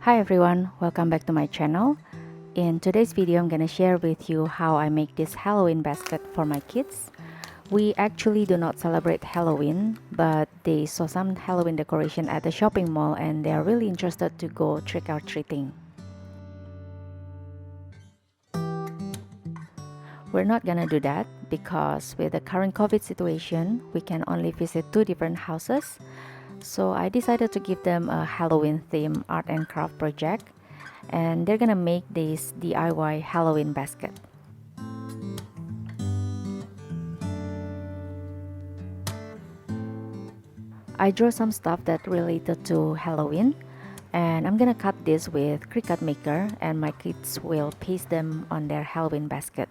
Hi everyone, welcome back to my channel. In today's video, I'm gonna share with you how I make this Halloween basket for my kids. We actually do not celebrate Halloween, but they saw some Halloween decoration at the shopping mall and they are really interested to go trick-or-treating. We're not gonna do that because with the current COVID situation, we can only visit 2 different houses. So I decided to give them a Halloween theme art and craft project, and they're gonna make this DIY Halloween basket. I drew some stuff that related to Halloween, and I'm gonna cut this with Cricut Maker, and my kids will paste them on their Halloween basket.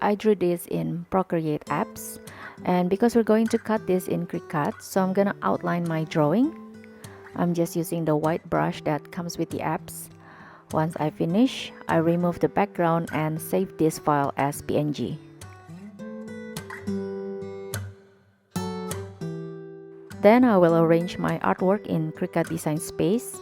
I drew this in Procreate apps, and because we're going to cut this in Cricut, so I'm gonna outline my drawing. I'm just using the white brush that comes with the apps. Once I finish, I remove the background and save this file as PNG. Then I will arrange my artwork in Cricut Design Space.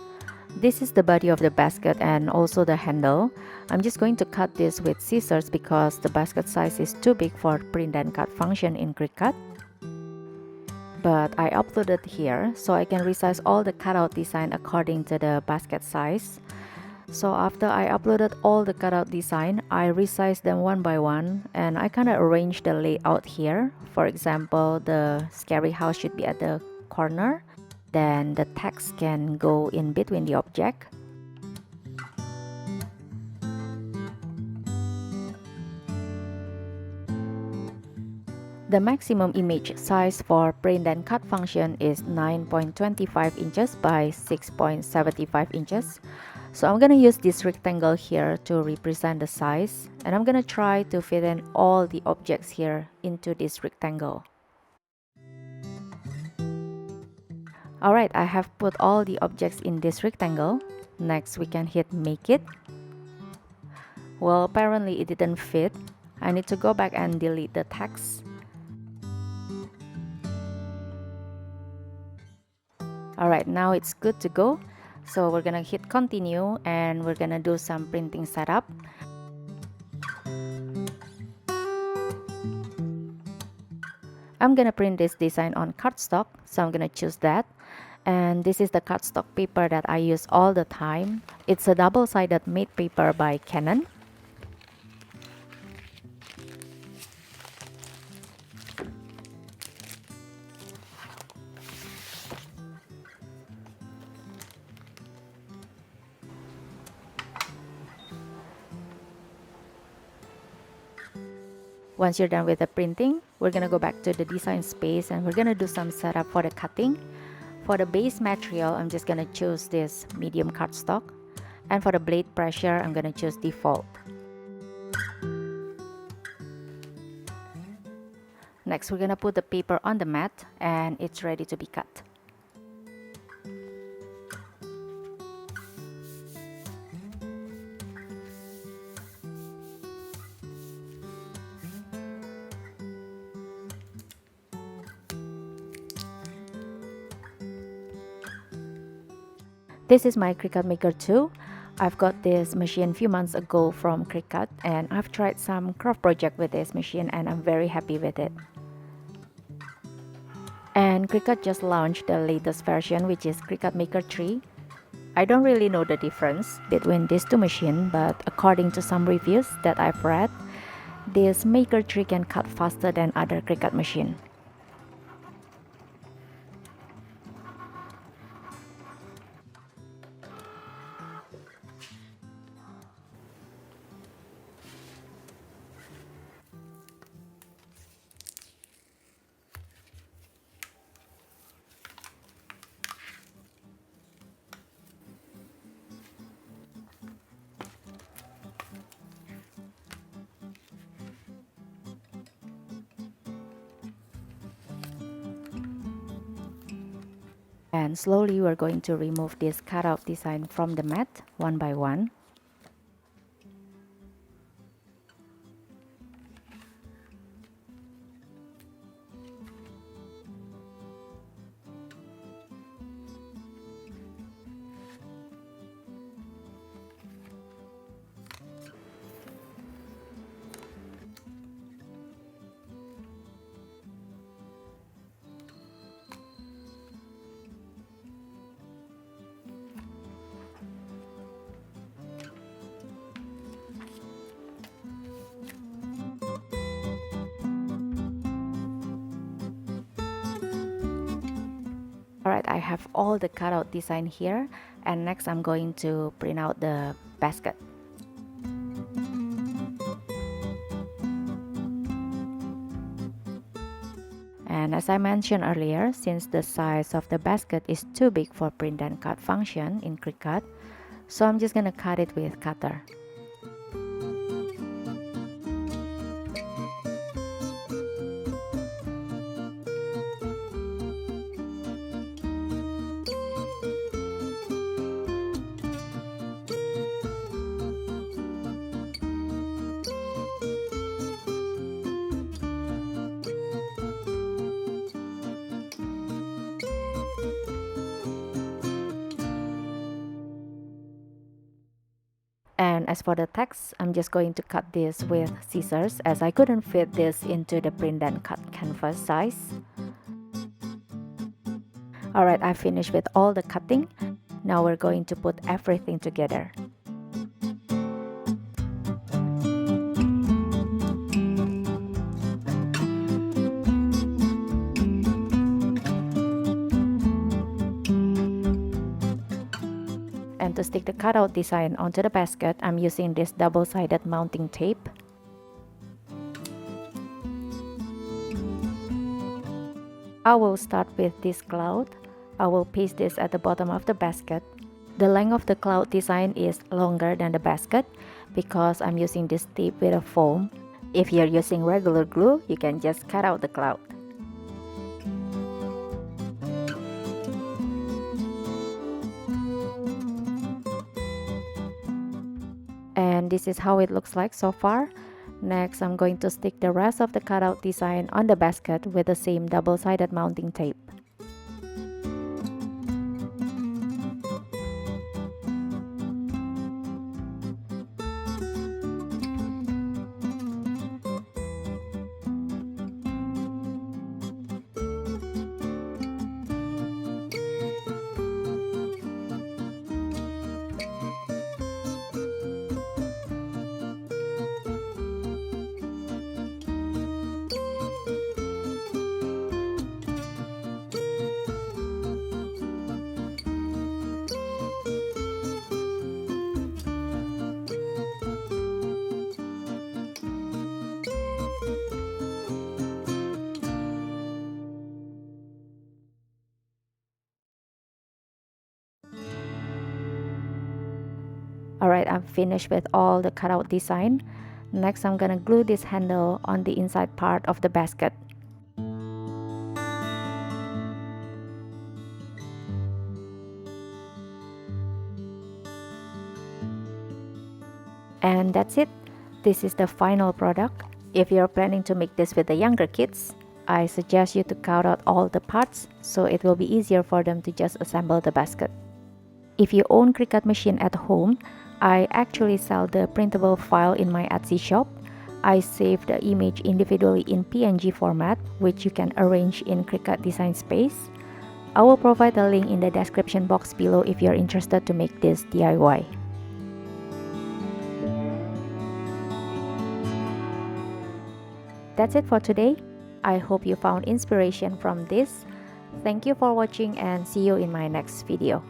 This is the body of the basket and also the handle. I'm just going to cut this with scissors because the basket size is too big for print and cut function in Cricut. But I uploaded here so I can resize all the cutout design according to the basket size. So after I uploaded all the cutout design, I resized them one by one and I kind of arranged the layout here. For example, the scary house should be at the corner. Then the text can go in between the object. The maximum image size for print and cut function is 9.25 inches by 6.75 inches. So I'm gonna use this rectangle here to represent the size, and I'm gonna try to fit in all the objects here into this rectangle. Alright, I have put all the objects in this rectangle. Next, we can hit make it. Well, apparently it didn't fit. I need to go back and delete the text. Alright, now it's good to go. So we're gonna hit continue and we're gonna do some printing setup. I'm gonna print this design on cardstock, so I'm gonna choose that. And this is the cardstock paper that I use all the time. It's a double-sided matte paper by Canon. Once you're done with the printing, we're gonna go back to the design space and we're gonna do some setup for the cutting. For the base material, I'm just gonna choose this medium cardstock. And for the blade pressure, I'm gonna choose default. Next, we're gonna put the paper on the mat and it's ready to be cut. This is my Cricut Maker 2. I've got this machine a few months ago from Cricut and I've tried some craft project with this machine and I'm very happy with it. And Cricut just launched the latest version, which is Cricut Maker 3. I don't really know the difference between these two machines, but according to some reviews that I've read, this Maker 3 can cut faster than other Cricut machine. And slowly we're going to remove this cutout design from the mat one by one. I have all the cutout design here, and next I'm going to print out the basket. And as I mentioned earlier, since the size of the basket is too big for print and cut function in Cricut, so I'm just gonna cut it with cutter. And as for the text, I'm just going to cut this with scissors as I couldn't fit this into the print and cut canvas size. Alright, I finished with all the cutting. Now we're going to put everything together. And to stick the cutout design onto the basket, I'm using this double-sided mounting tape. I will start with this cloud. I will paste this at the bottom of the basket. The length of the cloud design is longer than the basket because I'm using this tip with a foam. If you're using regular glue, you can just cut out the cloud. And this is how it looks like so far. Next, I'm going to stick the rest of the cutout design on the basket with the same double-sided mounting tape. Alright, I'm finished with all the cutout design. Next, I'm gonna glue this handle on the inside part of the basket. And that's it. This is the final product. If you're planning to make this with the younger kids, I suggest you to cut out all the parts so it will be easier for them to just assemble the basket. If you own Cricut machine at home, I actually sell the printable file in my Etsy shop. I save the image individually in PNG format, which you can arrange in Cricut Design Space. I will provide a link in the description box below if you're interested to make this DIY. That's it for today. I hope you found inspiration from this. Thank you for watching and see you in my next video.